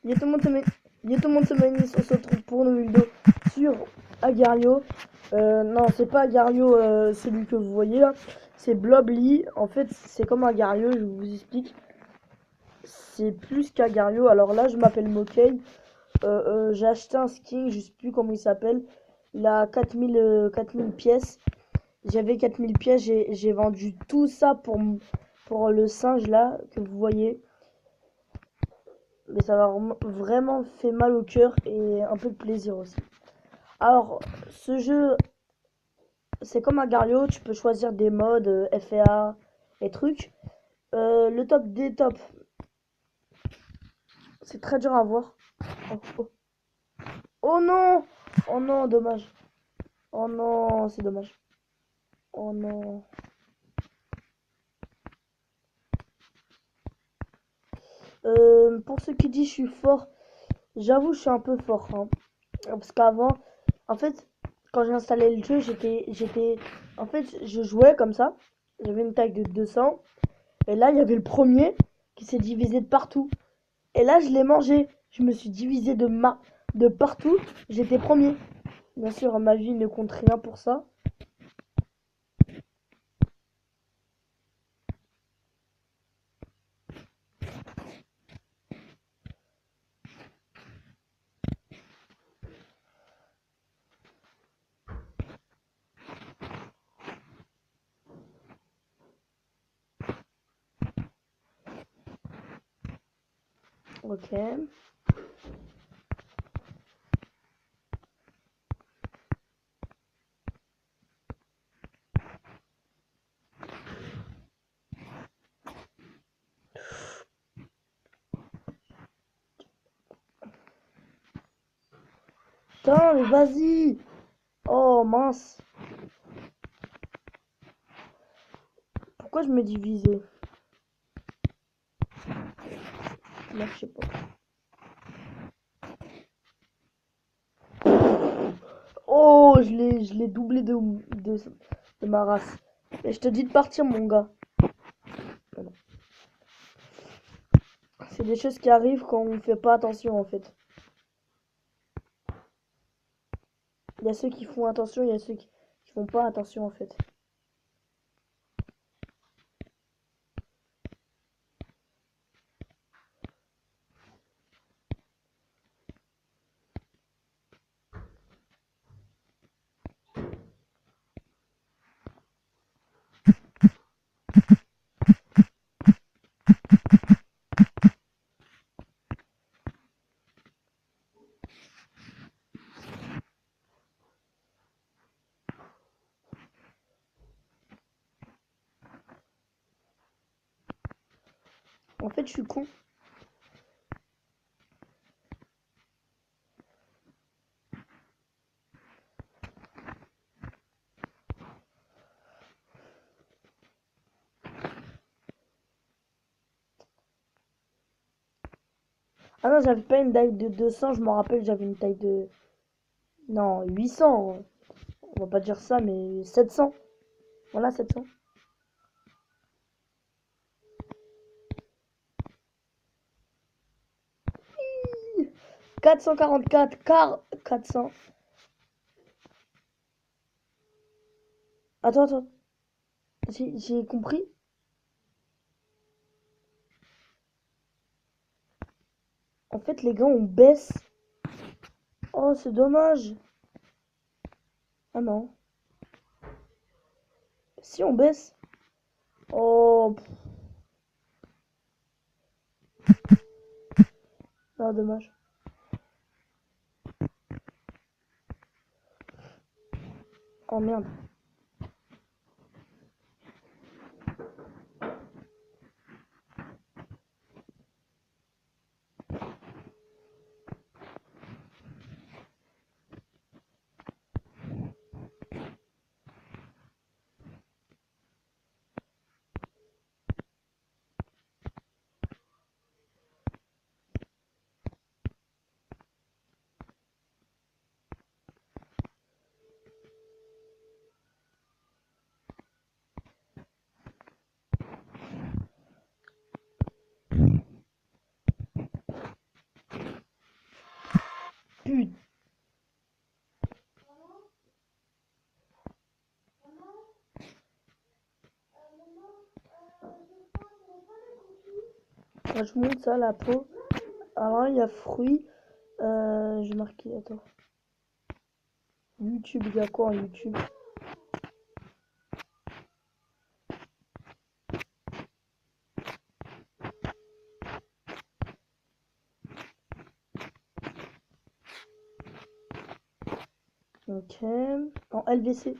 Yo tout le monde, Yo tout le monde, c'est Manis, on se retrouve pour une vidéo sur Agario. Non, c'est pas Agario, celui que vous voyez là, c'est Blobly. En fait, c'est comme Agario, je vous explique. C'est plus qu'Agario. Alors là, je m'appelle Mokey. J'ai acheté un skin, je sais plus comment il s'appelle. Il a 4000 pièces. J'avais 4000 pièces, j'ai vendu tout ça pour le singe là que vous voyez. Mais ça m'a vraiment fait mal au cœur et un peu de plaisir aussi. Alors, ce jeu, c'est comme un Gario, tu peux choisir des modes FA et trucs. Le top des tops, c'est très dur à voir. Oh, oh. Oh non! Oh non, dommage. Oh non, c'est dommage. Oh non. Pour ceux qui disent je suis fort, j'avoue je suis un peu fort, hein. Parce qu'avant, en fait, quand j'ai installé le jeu, en fait, je jouais comme ça. J'avais une taille de 200. Et là, il y avait le premier qui s'est divisé de partout. Et là, je l'ai mangé. Je me suis divisé de partout. J'étais premier. Bien sûr, ma vie ne compte rien pour ça. Ok. Putain, mais vas-y. Oh, mince. Pourquoi je me divisais? Là, je sais pas. Oh, je l'ai doublé de ma race. Et je te dis de partir, mon gars. C'est des choses qui arrivent quand on fait pas attention, en fait. Il y a ceux qui font attention, il y a ceux qui font pas attention, en fait. En fait, je suis con. Ah non, j'avais pas une taille de 200, je m'en rappelle, j'avais une taille de... Non, 800. On va pas dire ça, mais 700. Voilà, 700. 444, car 400. Attends, attends. J'ai compris. En fait, les gars, on baisse. Oh, c'est dommage. Ah non. Si on baisse. Oh, ah, dommage. Oh merde. Putain. Moi, je monte ça, la peau. Alors, il y a fruits. J'ai marqué, attends. YouTube, il y a quoi en YouTube? Ok. En LVC.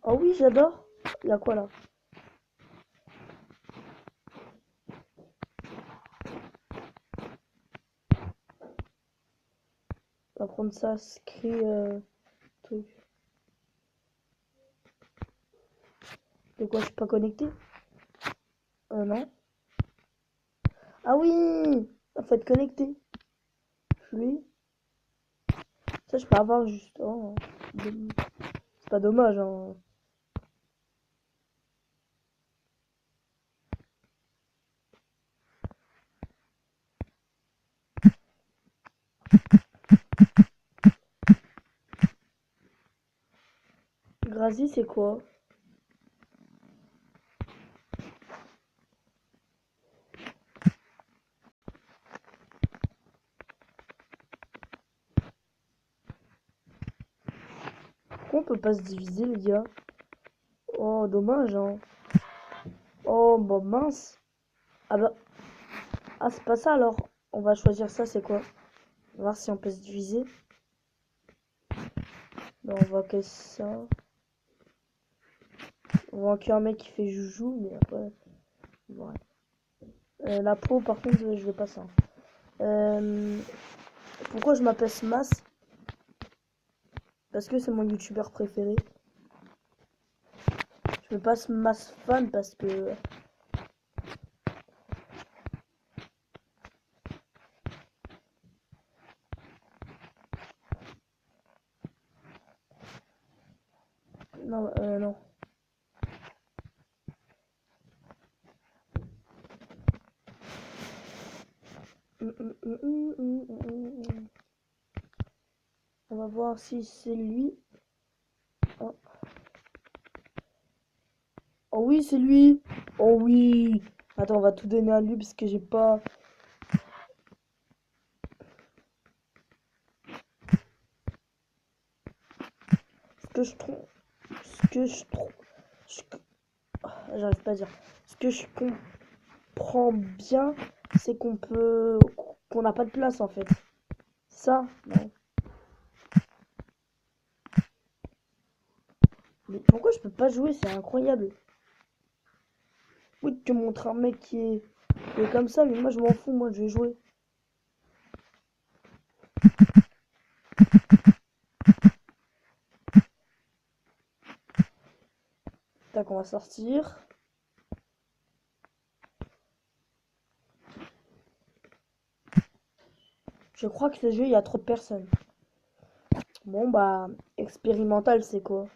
Oh oui, j'adore. Il y a quoi là? On va prendre ça, screen truc. De quoi je suis pas connecté? Non. Ah oui! Faut être connecté. Flux. Ça, je peux avoir juste. Oh, c'est pas dommage, hein. Grazi, c'est quoi? Pourquoi on peut pas se diviser, les gars? Oh, dommage, hein. Oh, bah mince. Ah bah. Ah, c'est pas ça alors. On va choisir ça, c'est quoi? On va voir si on peut se diviser. Non, on voit que ça. On voit qu'un mec qui fait joujou, mais après. Ouais. La peau, par contre, je veux pas ça. Pourquoi je m'appelle Smas? Parce que c'est mon youtubeur préféré. Je veux pas Smas fan parce que. Non, non. On va voir si c'est lui. Oh, oh oui, c'est lui. Oh oui. Attends, on va tout donner à lui parce que j'ai pas. Ce que je trouve. Ce que je trouve. J'arrive pas à dire. Ce que je comprends bien, c'est qu'on peut. Qu'on n'a pas de place en fait. Ça, non. Mais pourquoi je peux pas jouer? C'est incroyable. Oui, tu montres un mec qui est comme ça, mais moi je m'en fous, moi je vais jouer. Tac, on va sortir. Je crois que ce jeu, il y a trop de personnes. Bon, bah, expérimental, c'est quoi?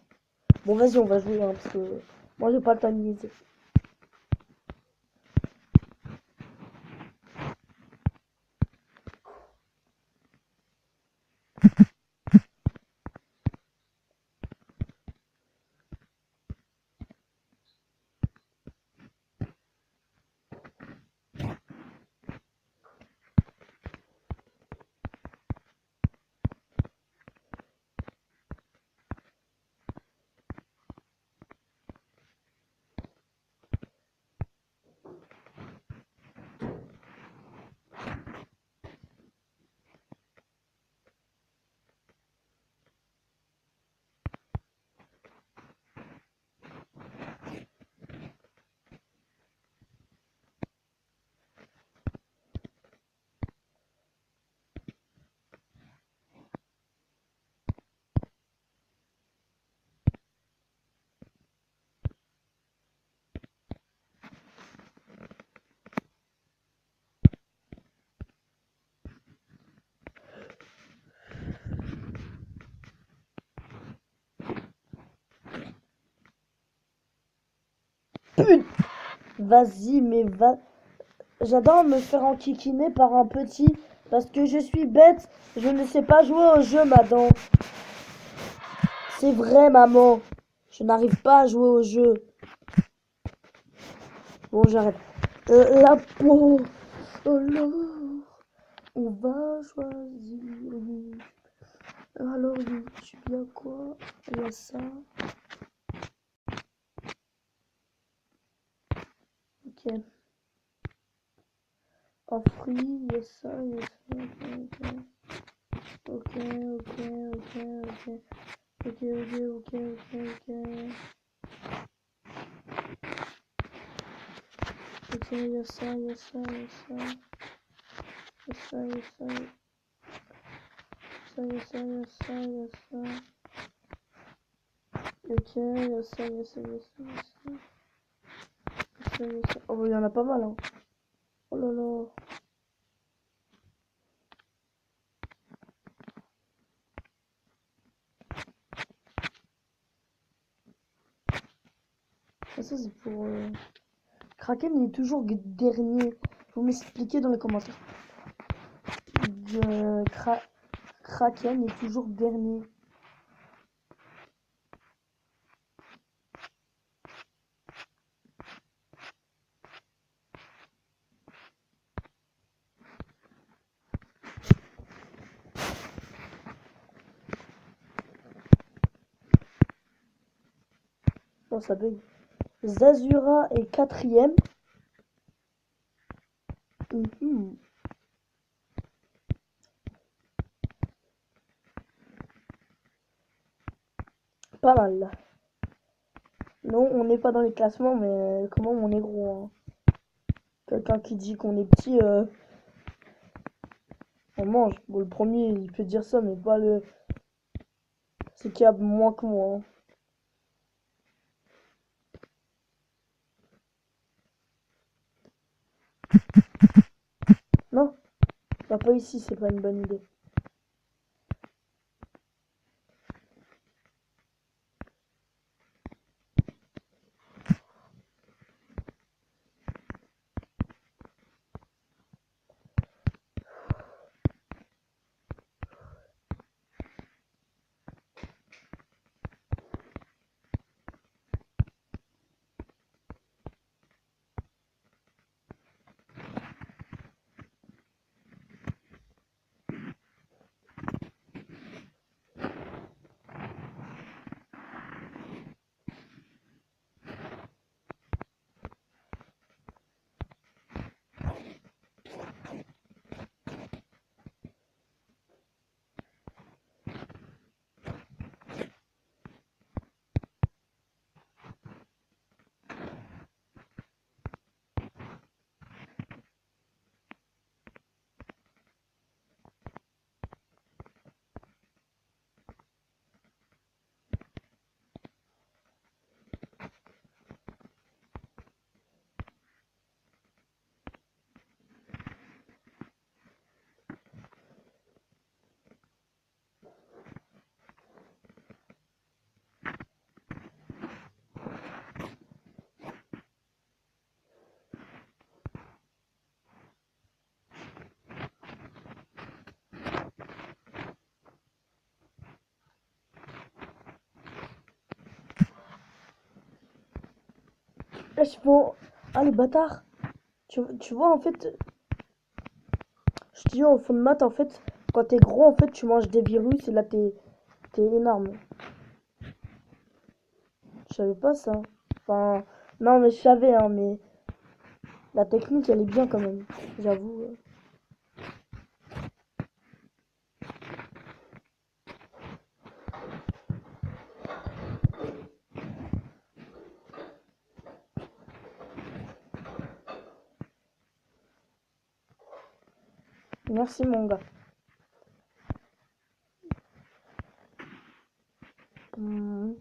Bon, vas-y, on va jouer, hein, parce que moi, j'ai pas le temps de niaiser. Putain! Vas-y, mais va. J'adore me faire enquiquiner par un petit Parce que je suis bête, je ne sais pas jouer au jeu, madame. C'est vrai, maman. Je n'arrive pas à jouer au jeu. Bon, j'arrête. La peau. Alors, on va choisir. Alors, YouTube, il y a quoi? Il y a ça. Ok. En free, il y a ça, il y a ça. Ok, ok, ok, ok. Ok, ok, ok, ok, ok. Ok, il y a ça, il y a ça, il y a ça. Il y a ça, il y a ça. Il y a ça, il y a ça, il y a ça. Ok, il y a ça, il y a ça, il y a ça, il y a ça. Il y a ça. Oh, il y en a pas mal, hein. Oh là là. Ah, ça, c'est pour... Kraken, il est toujours dernier. Vous m'expliquez dans les commentaires. Kraken est toujours dernier. Oh, ça bug. Zazura est quatrième. Pas mal. Non, on n'est pas dans les classements, mais comment on est gros, hein. Quelqu'un qui dit qu'on est petit, on mange. Bon, le premier, il peut dire ça, mais pas le... C'est qui a moins que moi, hein. Non, bah, pas ici, c'est pas une bonne idée. Là, je peux... Ah, le bâtard. Tu vois, en fait, je te dis, au fond de maths, en fait, quand t'es gros, en fait, tu manges des virus et là, t'es énorme. Je savais pas ça. Enfin, non, mais je savais, hein, mais la technique, elle est bien quand même, j'avoue. Merci, mon gars. Hmm.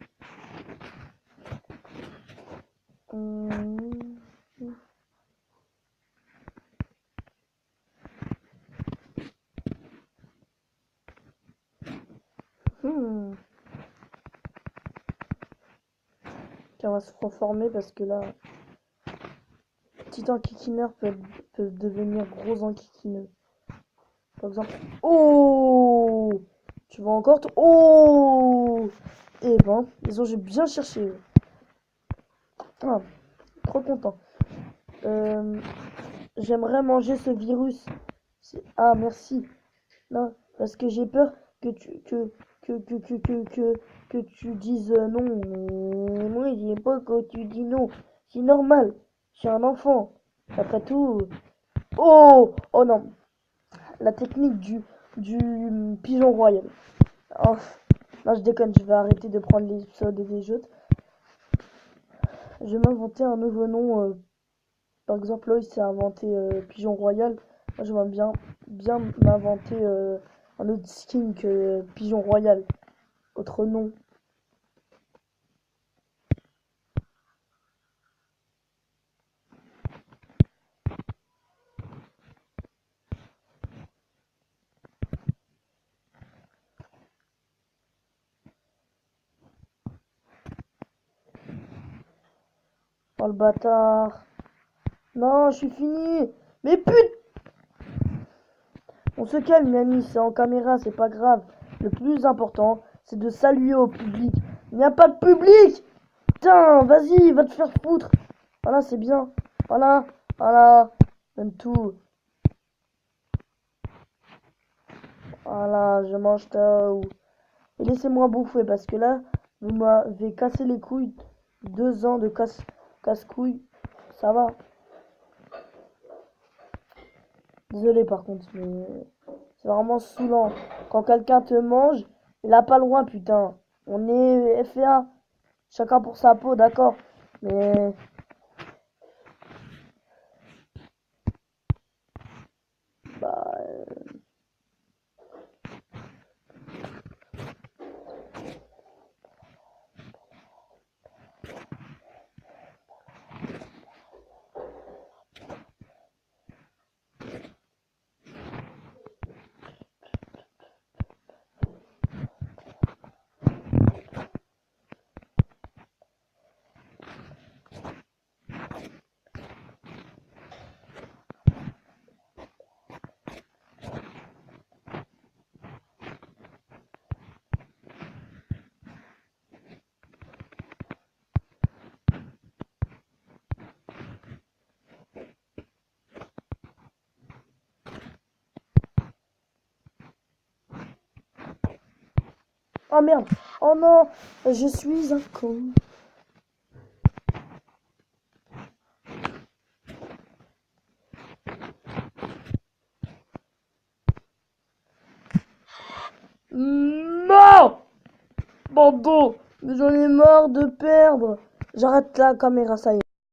Hmm. Hmm. Tiens, on va se reformer parce que là, petit enquiquineur peut devenir gros enquiquineux. Par exemple. Oh! Tu vois encore? Oh! Eh ben, ils ont j'ai bien cherché. Ah, trop content. Euh, J'aimerais manger ce virus. Ah, merci. Non, parce que j'ai peur que que tu dises non. Moi, j'aime pas quand tu dis non. C'est normal. Je suis un enfant. Après tout. Oh! Oh non. La technique du pigeon royal. Oh, non, je déconne. Je vais arrêter de prendre l'épisode des jeux. Je vais m'inventer un nouveau nom. Par exemple, Loïs s'est inventé Pigeon Royal. Moi, j'aimerais bien m'inventer un autre skin que Pigeon Royal. Autre nom. Oh le bâtard. Non, je suis fini. Mais putain. On se calme, Yannis. C'est en caméra, c'est pas grave. Le plus important, c'est de saluer au public. Il n'y a pas de public. Putain, vas-y, va te faire foutre. Voilà, c'est bien. Voilà, voilà. Même tout. Voilà, je mange tout. Et laissez-moi bouffer parce que là, vous m'avez cassé les couilles. 2 ans de casse-couilles. Ça va. Désolé par contre, mais c'est vraiment saoulant. Quand quelqu'un te mange, il a pas le droit, putain. On est FA. Chacun pour sa peau, d'accord. Mais bah, oh merde. Oh non, je suis un con. Non, Bando, mais j'en ai marre de perdre. J'arrête la caméra, ça y est.